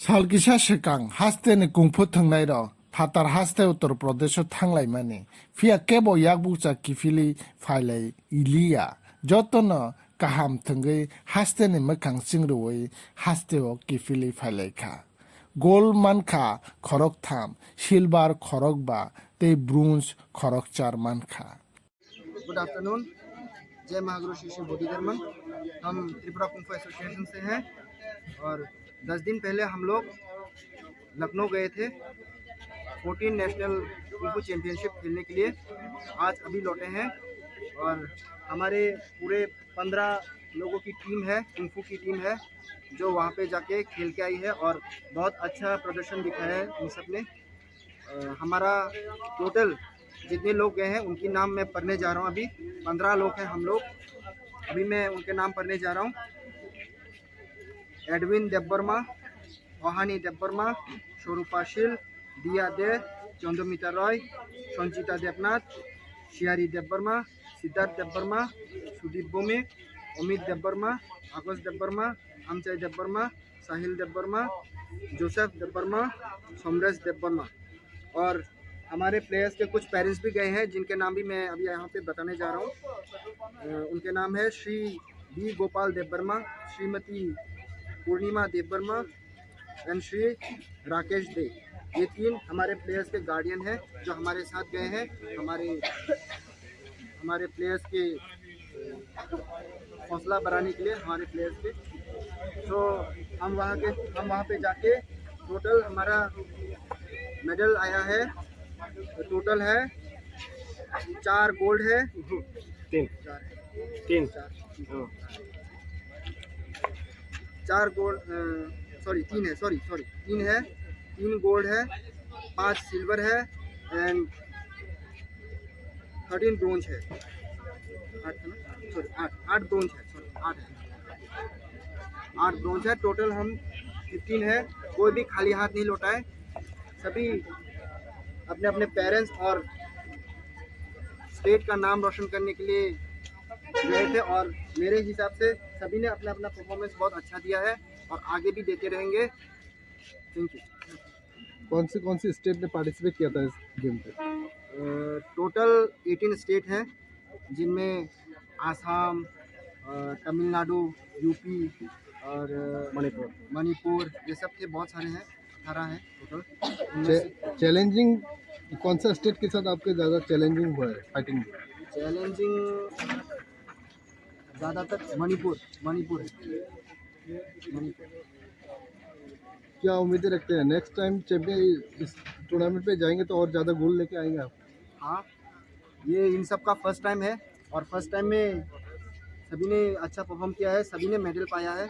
살기샤 시강 하스테는 공포 탕나이러 파tar 하스테 Uttar Pradesh थांलाय माने फिया केबो याकबुचा किफिली फाइलाय इलिया जतन kaham थंगै हास्तेनि मोखां सिंरुवै हास्तेओ किफिली फाइलायखा गोल मानखा खरक थाम सिल्वर खरक बा ते ब्रोंज खरक चार मानखा। Good afternoon. जय महागुरु श्री श्री बोधिधर्मन। हम त्रिपुरा कुंफू एसोसिएशन से हैं और 10 दिन पहले हम लोग लखनऊ गए थे 14 नेशनल कुंफू चैंपियनशिप खेलने के लिए। आज अभी लौटे हैं और हमारे पूरे 15 लोगों की टीम है, कुंफू की टीम है जो वहाँ पे जाके खेल के आई है और बहुत अच्छा प्रदर्शन दिखाया है इन सब ने। हमारा टोटल जितने लोग गए हैं उनकी नाम मैं पढ़ने जा रहा हूँ। अभी 15 लोग हैं हम लोग। अभी मैं उनके नाम पढ़ने जा रहा हूँ। एडविन देबबर्मा, ओहानी देबबर्मा, स्वरूपा शील, दिया दे, चंद्रमिता रॉय, संचिता देवनाथ, शियारी देबबर्मा, सिद्धार्थ देबबर्मा, सुदीप भौमिक, अमित देबबर्मा, आकाश देबबर्मा, अमचय देबबर्मा, साहिल देबबर्मा, जोसेफ देबबर्मा, समरेश देबबर्मा। और हमारे प्लेयर्स के कुछ पेरेंट्स भी गए हैं जिनके नाम भी मैं अभी यहाँ पे बताने जा रहा हूँ। उनके नाम है श्री बी गोपाल देबबर्मा, श्रीमती पूर्णिमा देबबर्मा एंड श्री राकेश दे। ये 3 हमारे प्लेयर्स के गार्डियन हैं जो हमारे साथ गए हैं हमारे प्लेयर्स के हौसला बढ़ाने के लिए हमारे प्लेयर्स के। तो हम वहाँ पे जाके टोटल हमारा मेडल आया है। टोटल है 4 गोल्ड है, 4 गोल्ड, सॉरी 3 है, 3 गोल्ड है, 5 सिल्वर है एंड 13 ब्रोंज है। 8 ब्रोंज है, 8 ब्रोंज है। टोटल हम 15 है। कोई भी खाली हाथ नहीं लौटा है। सभी अपने अपने पेरेंट्स और स्टेट का नाम रोशन करने के लिए गए थे और मेरे हिसाब से सभी ने अपना अपना परफॉर्मेंस बहुत अच्छा दिया है और आगे भी देते रहेंगे। Thank you. कौन सी स्टेट ने पार्टिसिपेट किया था इस गेम पे? टोटल 18 स्टेट हैं जिनमें आसाम, तमिलनाडु, यूपी और मणिपुर ये सब के बहुत सारे हैं। 18 हैं टोटल। चैलेंजिंग कौन सा स्टेट के साथ आपके ज़्यादा चैलेंजिंग हुआ है फाइटिंग? चैलेंजिंग ज़्यादातर मणिपुर है। क्या उम्मीदें रखते हैं नेक्स्ट टाइम चैंपियन इस टूर्नामेंट पे जाएंगे तो और ज़्यादा गोल्ड लेके आएंगे आप? हाँ, ये इन सब का फर्स्ट टाइम है और फर्स्ट टाइम में सभी ने अच्छा परफॉर्म किया है, सभी ने मेडल पाया है।